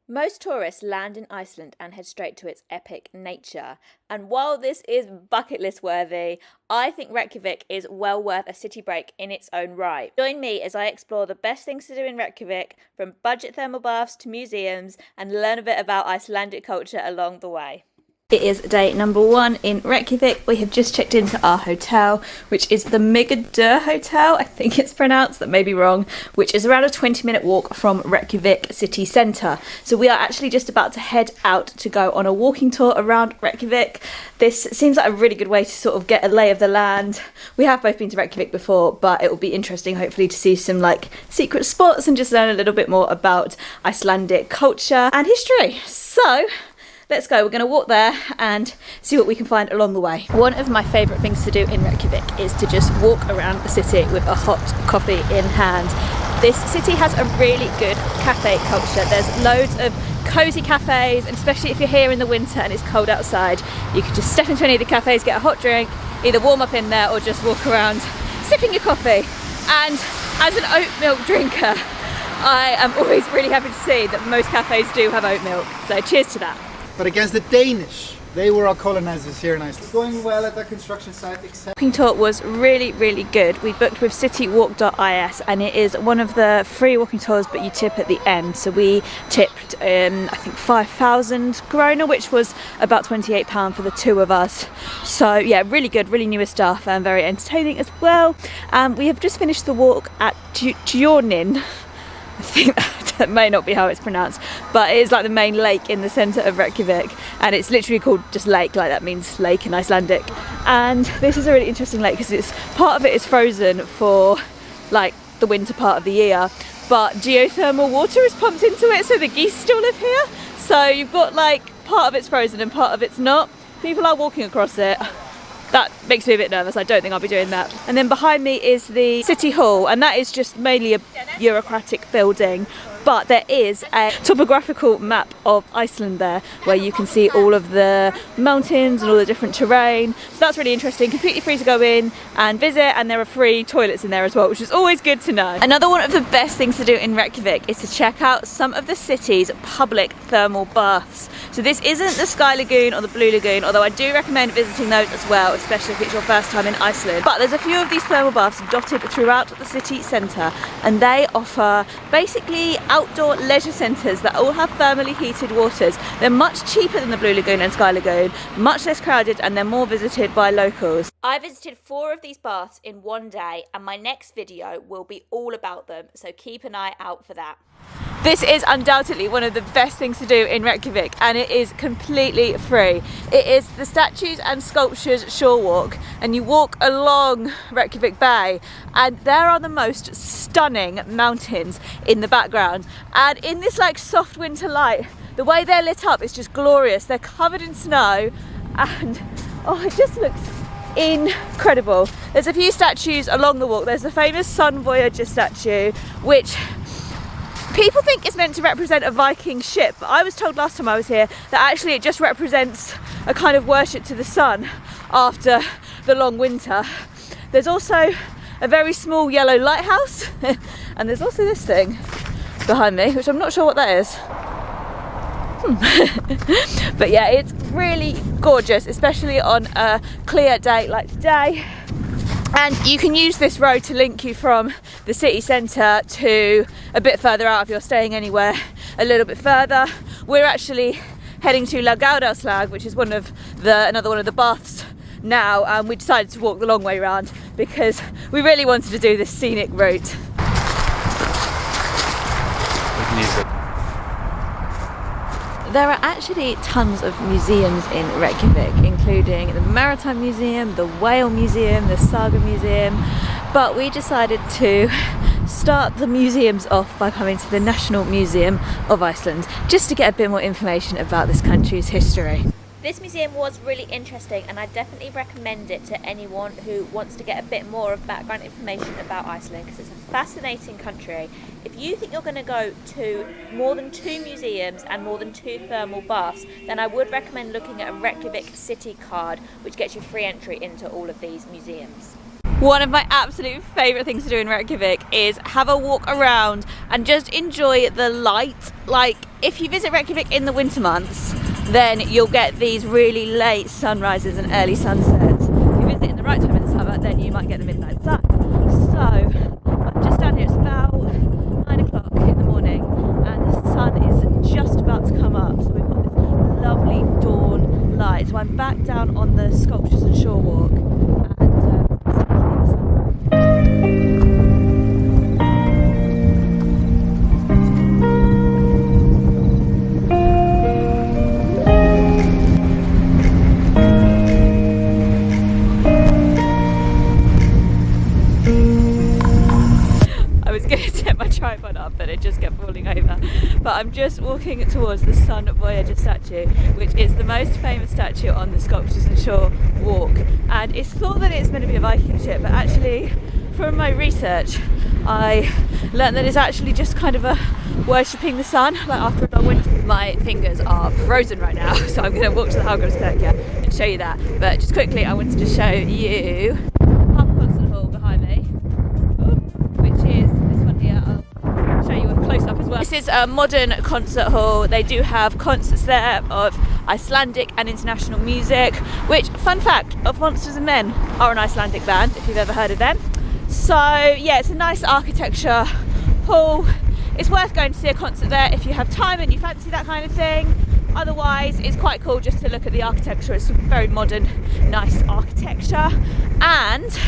Most tourists land in Iceland and head straight to its epic nature. And while this is bucket list worthy, I think Reykjavik is well worth a city break in its own right. Join me as I explore the best things to do in Reykjavik, from budget thermal baths to museums, and learn a bit about Icelandic culture along the way. It is day number 1 in Reykjavik. We have just checked into our hotel, which is the Migadur Hotel, I think it's pronounced, that may be wrong, which is around a 20-minute walk from Reykjavik city centre. So we are actually just about to head out to go on a walking tour around Reykjavik. This seems like a really good way to sort of get a lay of the land. We have both been to Reykjavik before, but it will be interesting hopefully to see some like secret spots and just learn a little bit more about Icelandic culture and history. So let's go, we're going to walk there and see what we can find along the way. One of my favourite things to do in Reykjavik is to just walk around the city with a hot coffee in hand. This city has a really good cafe culture. There's loads of cosy cafes, and especially if you're here in the winter and it's cold outside, you can just step into any of the cafes, get a hot drink, either warm up in there or just walk around sipping your coffee. And as an oat milk drinker, I am always really happy to see that most cafes do have oat milk. So cheers to that. But against the Danish, they were our colonizers here in Iceland. Going well at the construction site, except... Walking tour was really good. We booked with citywalk.is and it is one of the free walking tours, but you tip at the end. So we tipped, I think 5,000 krona, which was about £28 for the two of us. So yeah, really good, really newer stuff and very entertaining as well. We have just finished the walk at Tjornin. I think that may not be how it's pronounced, but it is like the main lake in the centre of Reykjavik, and it's literally called just lake, like that means lake in Icelandic. And this is a really interesting lake because it's part of it is frozen for like the winter part of the year, but geothermal water is pumped into it, so the geese still live here. So you've got like part of it's frozen and part of it's not. People are walking across it. That makes me a bit nervous. I don't think I'll be doing that. And then behind me is the City Hall, and that is just mainly a bureaucratic building, but there is a topographical map of Iceland there where you can see all of the mountains and all the different terrain. So that's really interesting, completely free to go in and visit, and there are free toilets in there as well, which is always good to know. Another one of the best things to do in Reykjavik is to check out some of the city's public thermal baths. So this isn't the Sky Lagoon or the Blue Lagoon, although I do recommend visiting those as well, especially if it's your first time in Iceland. But there's a few of these thermal baths dotted throughout the city centre, and they offer basically outdoor leisure centres that all have thermally heated waters. They're much cheaper than the Blue Lagoon and Sky Lagoon, much less crowded, and they're more visited by locals. I visited 4 of these baths in one day, and my next video will be all about them, so keep an eye out for that. This is undoubtedly one of the best things to do in Reykjavik, and it is completely free. It is the Statues and Sculptures Shore Walk, and you walk along Reykjavik Bay, and there are the most stunning mountains in the background. And in this like soft winter light, the way they're lit up is just glorious. They're covered in snow, and oh, it just looks incredible. There's a few statues along the walk. There's the famous Sun Voyager statue, which people think it's meant to represent a Viking ship, but I was told last time I was here that actually it just represents a kind of worship to the sun after the long winter. There's also a very small yellow lighthouse, and there's also this thing behind me, which I'm not sure what that is. But yeah, it's really gorgeous, especially on a clear day like today. And you can use this road to link you from the city centre to a bit further out if you're staying anywhere a little bit further. We're actually heading to Laugardalslag, which is another one of the baths now, and we decided to walk the long way around because we really wanted to do this scenic route. There are actually tons of museums in Reykjavik, including the Maritime Museum, the Whale Museum, the Saga Museum, but we decided to start the museums off by coming to the National Museum of Iceland, just to get a bit more information about this country's history. This museum was really interesting, and I definitely recommend it to anyone who wants to get a bit more of background information about Iceland, because it's a fascinating country. If you think you're going to go to more than 2 museums and more than 2 thermal baths, then I would recommend looking at a Reykjavik City card, which gets you free entry into all of these museums. One of my absolute favourite things to do in Reykjavik is have a walk around and just enjoy the light. Like, if you visit Reykjavik in the winter months, then you'll get these really late sunrises and early sunsets. If you visit in the right time in the summer, then you might get the midnight sun. So, I'm just down here, it's about 9 o'clock in the morning, and the sun is just about to come up. So we've got this lovely dawn light. So I'm back down on the sculptures and shore walk. Tripod up, but it just kept falling over. But I'm just walking towards the Sun Voyager statue, which is the most famous statue on the Sculptures and Shore walk, and it's thought that it's meant to be a Viking ship, but actually from my research I learned that it's actually just kind of a worshipping the sun, like after a long winter. My fingers are frozen right now, so I'm going to walk to the Hallgrímskirkja and show you that. But just quickly, I wanted to show you Harpa concert hall behind me, which is this one here. I'll show you a close-up as well. This is a modern concert hall. They do have concerts there of Icelandic and international music, which, fun fact, of Monsters and Men are an Icelandic band, if you've ever heard of them. So yeah, it's a nice architecture hall. It's worth going to see a concert there if you have time and you fancy that kind of thing. Otherwise, it's quite cool just to look at the architecture. It's very modern, nice architecture. And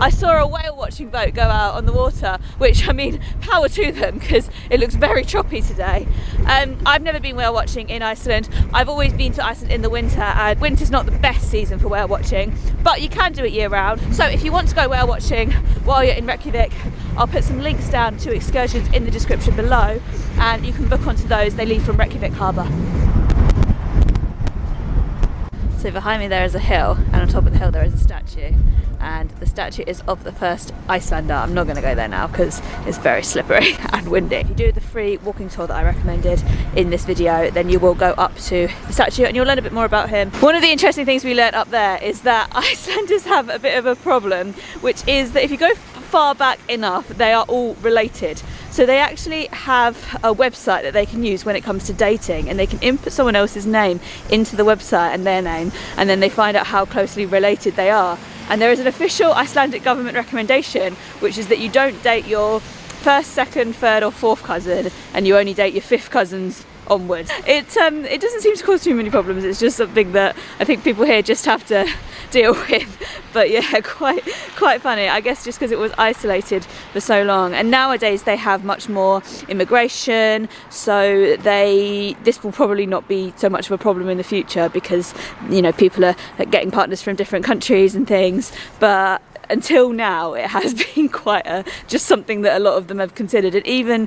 I saw a whale watching boat go out on the water, which, I mean, power to them, because it looks very choppy today. I've never been whale watching in Iceland. I've always been to Iceland in the winter, and winter's not the best season for whale watching, but you can do it year round. So if you want to go whale watching while you're in Reykjavik, I'll put some links down to excursions in the description below, and you can book onto those. They leave from Reykjavik harbour. So behind me there is a hill, and on top of the hill there is a statue, and the statue is of the first Icelander. I'm not going to go there now because it's very slippery and windy. If you do the free walking tour that I recommended in this video, then you will go up to the statue and you'll learn a bit more about him. One of the interesting things we learned up there is that Icelanders have a bit of a problem, which is that if you go far back enough, they are all related. So they actually have a website that they can use when it comes to dating, and they can input someone else's name into the website and their name, and then they find out how closely related they are. And there is an official Icelandic government recommendation, which is that you don't date your first, second, third or fourth cousin, and you only date your fifth cousins onwards. It doesn't seem to cause too many problems. It's just something that I think people here just have to deal with. But yeah, quite funny, I guess, just because it was isolated for so long. And nowadays they have much more immigration, so this will probably not be so much of a problem in the future, because, you know, people are getting partners from different countries and things. But until now it has been quite just something that a lot of them have considered. And even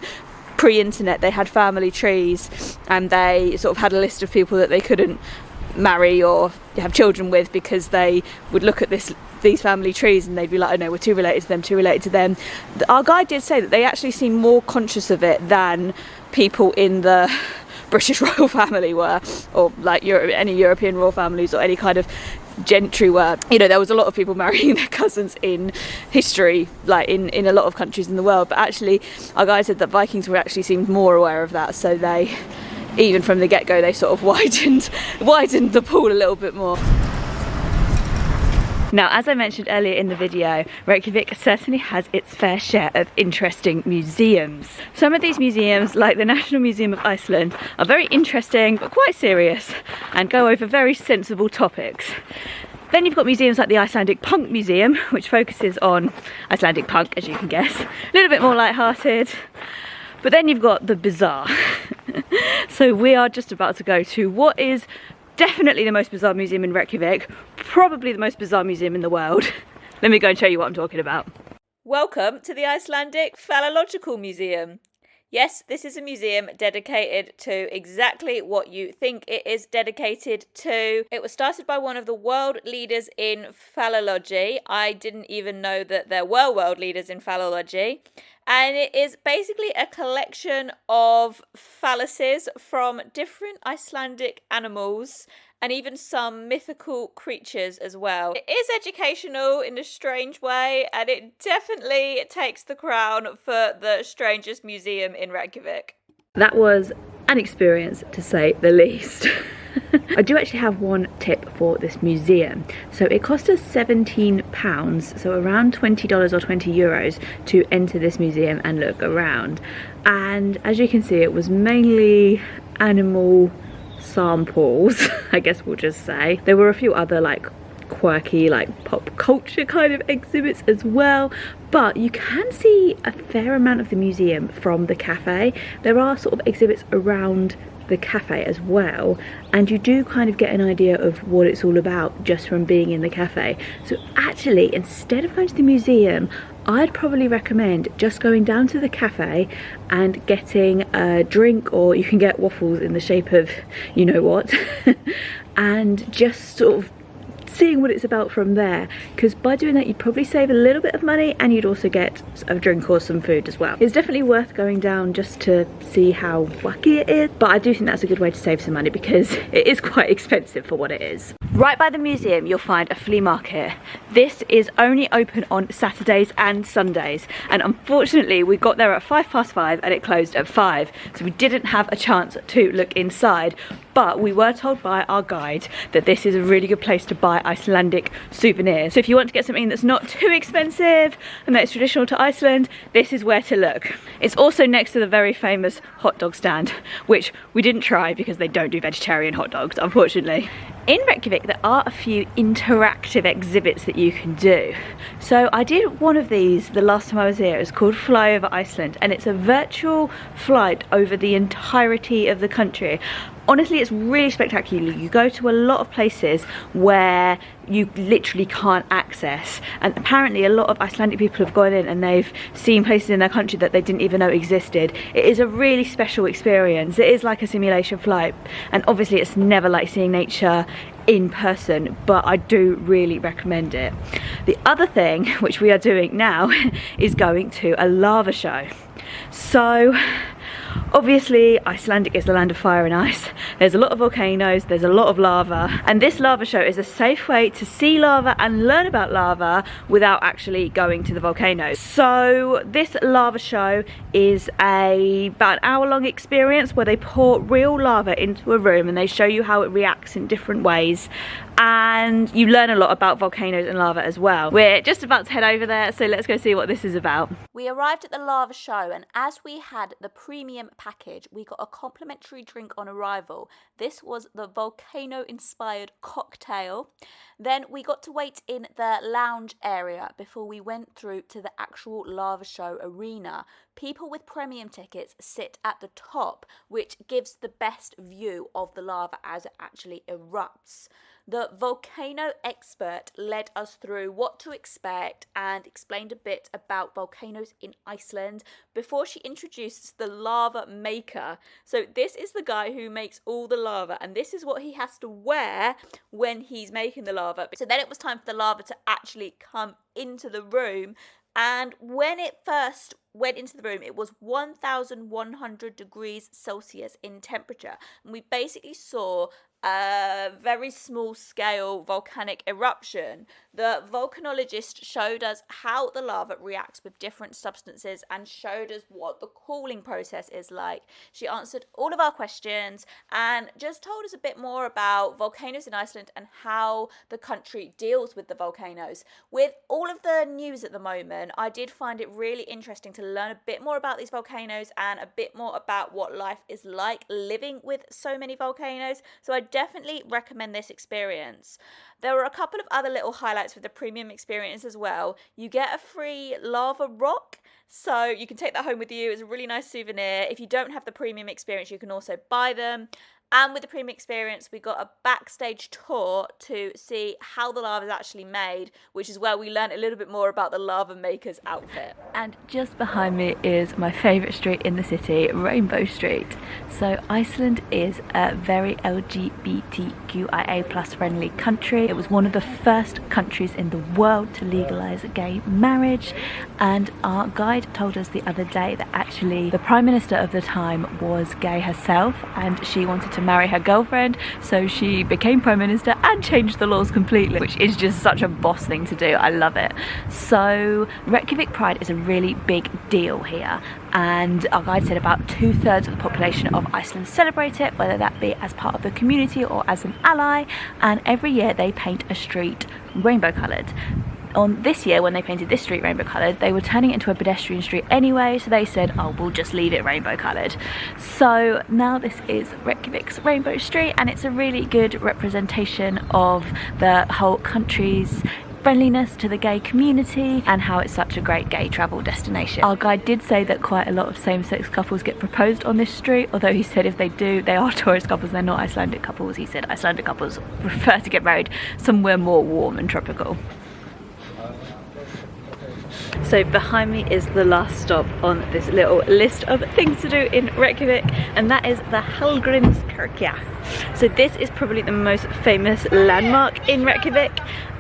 pre-internet they had family trees, and they sort of had a list of people that they couldn't marry or have children with, because they would look at these family trees and they'd be like, oh no, we're too related to them. Our guide did say that they actually seem more conscious of it than people in the British royal family were, or like any European royal families or any kind of gentry were. You know, there was a lot of people marrying their cousins in history, like in a lot of countries in the world, but actually our guide said that Vikings were actually seemed more aware of that, so they, even from the get-go, they sort of widened the pool a little bit more. Now, as I mentioned earlier in the video, Reykjavik certainly has its fair share of interesting museums. Some of these museums, like the National Museum of Iceland, are very interesting but quite serious and go over very sensible topics. Then you've got museums like the Icelandic Punk Museum, which focuses on Icelandic punk, as you can guess, a little bit more light-hearted. But then you've got the bizarre. So we are just about to go to what is definitely the most bizarre museum in Reykjavik, probably the most bizarre museum in the world. Let me go and show you what I'm talking about. Welcome to the Icelandic Phallological Museum. Yes, this is a museum dedicated to exactly what you think it is dedicated to. It was started by one of the world leaders in phallology. I didn't even know that there were world leaders in phallology. And it is basically a collection of phalluses from different Icelandic animals and even some mythical creatures as well. It is educational in a strange way, and it definitely takes the crown for the strangest museum in Reykjavik. That was an experience, to say the least. I do actually have one tip for this museum. So it cost us £17, so around $20 or €20 to enter this museum and look around. And as you can see, it was mainly animal samples, I guess we'll just say. There were a few other like quirky, like pop culture kind of exhibits as well, but you can see a fair amount of the museum from the cafe. There are sort of exhibits around the cafe as well, and you do kind of get an idea of what it's all about just from being in the cafe. So actually, instead of going to the museum, I'd probably recommend just going down to the cafe and getting a drink, or you can get waffles in the shape of you know what, and just sort of seeing what it's about from there, because by doing that you'd probably save a little bit of money and you'd also get a drink or some food as well. It's definitely worth going down just to see how wacky it is, but I do think that's a good way to save some money because it is quite expensive for what it is. Right by the museum you'll find a flea market. This is only open on Saturdays and Sundays, and unfortunately we got there at 5:05 and it closed at 5, so we didn't have a chance to look inside. But we were told by our guide that this is a really good place to buy Icelandic souvenirs. So if you want to get something that's not too expensive and that's traditional to Iceland, this is where to look. It's also next to the very famous hot dog stand, which we didn't try because they don't do vegetarian hot dogs, unfortunately. In Reykjavik, there are a few interactive exhibits that you can do. So I did one of these the last time I was here. It's called FlyOver Iceland, and it's a virtual flight over the entirety of the country. Honestly, it's really spectacular. You go to a lot of places where you literally can't access, and apparently a lot of Icelandic people have gone in and they've seen places in their country that they didn't even know existed. It is a really special experience. It is like a simulation flight, and obviously it's never like seeing nature in person, but I do really recommend it. The other thing which we are doing now is going to a lava show. So obviously Icelandic is the land of fire and ice. There's a lot of volcanoes, there's a lot of lava, and this lava show is a safe way to see lava and learn about lava without actually going to the volcanoes. So this lava show is about an hour-long experience where they pour real lava into a room and they show you how it reacts in different ways, and you learn a lot about volcanoes and lava as well. We're just about to head over there, so let's go see what this is about. We arrived at the lava show, and as we had the premium package, we got a complimentary drink on arrival. This was the volcano-inspired cocktail. Then we got to wait in the lounge area before we went through to the actual lava show arena. People with premium tickets sit at the top, which gives the best view of the lava as it actually erupts. The volcano expert led us through what to expect and explained a bit about volcanoes in Iceland before she introduced the lava maker. So this is the guy who makes all the lava, and this is what he has to wear when he's making the lava. So then it was time for the lava to actually come into the room, and when it first went into the room, it was 1,100 degrees Celsius in temperature, and we basically saw a very small scale volcanic eruption. The volcanologist showed us how the lava reacts with different substances and showed us what the cooling process is like. She answered all of our questions and just told us a bit more about volcanoes in Iceland and how the country deals with the volcanoes. With all of the news at the moment, I did find it really interesting to learn a bit more about these volcanoes and a bit more about what life is like living with so many volcanoes. So I definitely recommend this experience. There were a couple of other little highlights with the premium experience as well. You get a free lava rock, so you can take that home with you. It's a really nice souvenir. If you don't have the premium experience, you can also buy them. And with the premium experience, we got a backstage tour to see how the lava is actually made, which is where we learned a little bit more about the lava maker's outfit. And just behind me is my favourite street in the city, Rainbow Street. So Iceland is a very LGBTQIA+ friendly country. It was one of the first countries in the world to legalise gay marriage, and our guide told us the other day that actually the Prime Minister of the time was gay herself, and she wanted to marry her girlfriend, so she became Prime Minister and changed the laws completely, which is just such a boss thing to do. I love it. So Reykjavik Pride is a really big deal here, and our guide said about 2/3 of the population of Iceland celebrate it, whether that be as part of the community or as an ally, and every year they paint a street rainbow coloured. On this year, when they painted this street rainbow coloured, they were turning it into a pedestrian street anyway, so they said, oh, we'll just leave it rainbow coloured. So now this is Reykjavik's Rainbow Street, and it's a really good representation of the whole country's friendliness to the gay community and how it's such a great gay travel destination. Our guide did say that quite a lot of same-sex couples get proposed on this street, although he said if they do, they are tourist couples, they're not Icelandic couples. He said Icelandic couples prefer to get married somewhere more warm and tropical. So behind me is the last stop on this little list of things to do in Reykjavik, and that is the Hallgrímskirkja. So this is probably the most famous landmark in Reykjavik,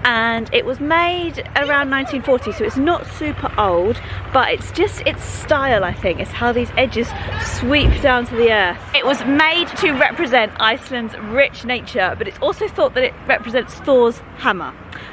and it was made around 1940, so it's not super old, but it's just its style, I think. It's how these edges sweep down to the earth. It was made to represent Iceland's rich nature, but it's also thought that it represents Thor's hammer.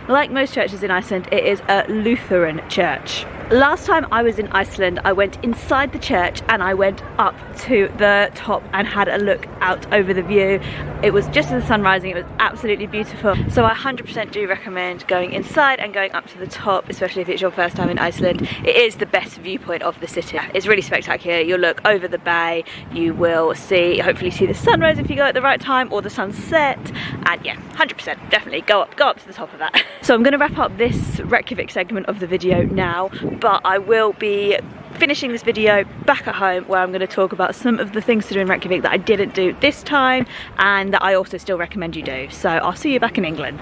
Like most churches in Iceland, it is a Lutheran church. Last time I was in Iceland, I went inside the church and I went up to the top and had a look out over the view. It was just as the sun rising, it was absolutely beautiful. So I 100% do recommend going inside and going up to the top, especially if it's your first time in Iceland. It is the best viewpoint of the city. It's really spectacular. You'll look over the bay, you will see, hopefully see the sunrise if you go at the right time, or the sunset, and yeah, 100% definitely go up to the top of that. So I'm going to wrap up this Reykjavik segment of the video now, but I will be finishing this video back at home where I'm going to talk about some of the things to do in Reykjavik that I didn't do this time and that I also still recommend you do. So I'll see you back in England.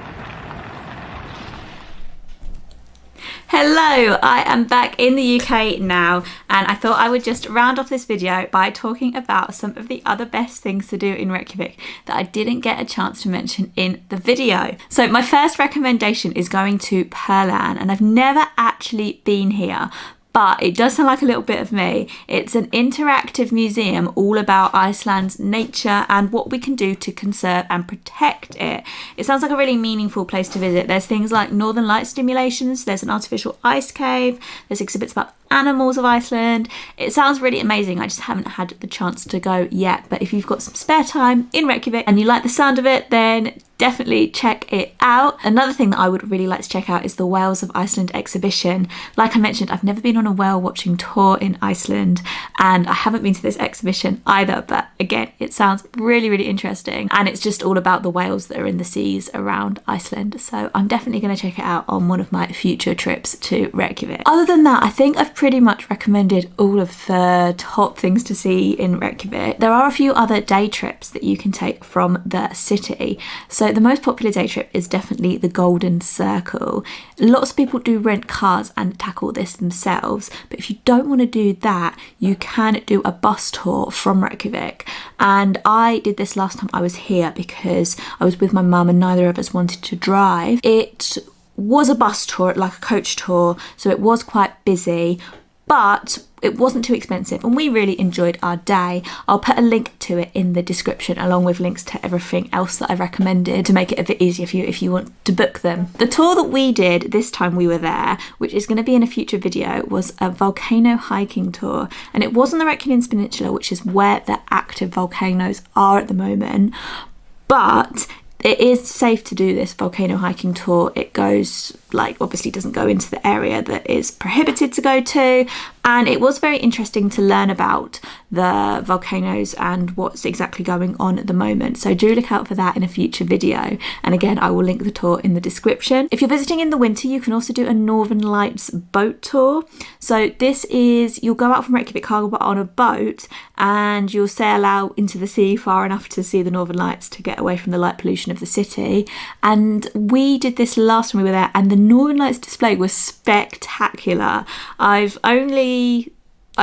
Hello, I am back in the UK now, and I thought I would just round off this video by talking about some of the other best things to do in Reykjavik that I didn't get a chance to mention in the video. So my first recommendation is going to Perlan, and I've never actually been here, but it does sound like a little bit of me. It's an interactive museum all about Iceland's nature and what we can do to conserve and protect it. It sounds like a really meaningful place to visit. There's things like northern light stimulations, there's an artificial ice cave, there's exhibits about animals of Iceland. It sounds really amazing. I just haven't had the chance to go yet, but if you've got some spare time in Reykjavik and you like the sound of it, then definitely check it out. Another thing that I would really like to check out is the Whales of Iceland exhibition. Like I mentioned, I've never been on a whale watching tour in Iceland, and I haven't been to this exhibition either, but again, it sounds really, really interesting, and it's just all about the whales that are in the seas around Iceland, so I'm definitely going to check it out on one of my future trips to Reykjavik. Other than that, I think I've pretty much recommended all of the top things to see in Reykjavik. There are a few other day trips that you can take from the city. So the most popular day trip is definitely the Golden Circle. Lots of people do rent cars and tackle this themselves, but if you don't want to do that, you can do a bus tour from Reykjavik. And I did this last time I was here because I was with my mum and neither of us wanted to drive. It was a bus tour, like a coach tour, so it was quite busy, but it wasn't too expensive and we really enjoyed our day. I'll put a link to it in the description along with links to everything else that I've recommended to make it a bit easier for you if you want to book them. The tour that we did this time we were there, which is going to be in a future video, was a volcano hiking tour, and it was on the Reykjanes Peninsula, which is where the active volcanoes are at the moment, but it is safe to do this volcano hiking tour. It goes, like, obviously doesn't go into the area that is prohibited to go to, And it was very interesting to learn about the volcanoes and what's exactly going on at the moment. So do look out for that in a future video. And again, I will link the tour in the description. If you're visiting in the winter, you can also do a Northern Lights boat tour. So this is, you'll go out from Reykjavik Harbour on a boat and you'll sail out into the sea far enough to see the Northern Lights to get away from the light pollution of the city. And we did this last time we were there, and the Northern Lights display was spectacular. I've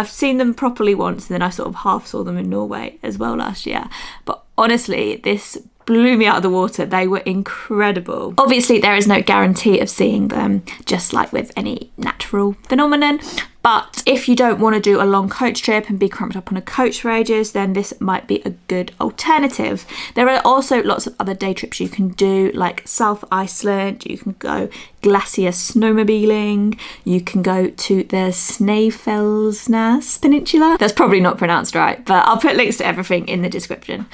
seen them properly once, and then I sort of half saw them in Norway as well last year. But honestly, this blew me out of the water. They were incredible. Obviously, there is no guarantee of seeing them, just like with any natural phenomenon. But if you don't want to do a long coach trip and be cramped up on a coach for ages, then this might be a good alternative. There are also lots of other day trips you can do, like South Iceland. You can go glacier snowmobiling. You can go to the Snæfellsnes Peninsula. That's probably not pronounced right, but I'll put links to everything in the description.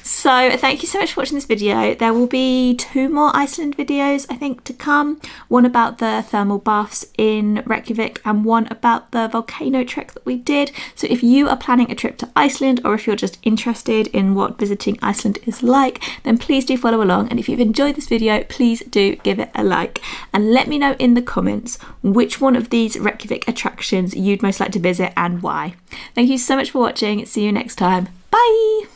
So thank you so much for watching this video. There will be 2 more Iceland videos, I think, to come. One about the thermal baths in Reykjavik and one about the volcano trek that we did. So if you are planning a trip to Iceland, or if you're just interested in what visiting Iceland is like, then please do follow along. And if you've enjoyed this video, please do give it a like and let me know in the comments which one of these Reykjavik attractions you'd most like to visit and why. Thank you so much for watching. See you next time. Bye!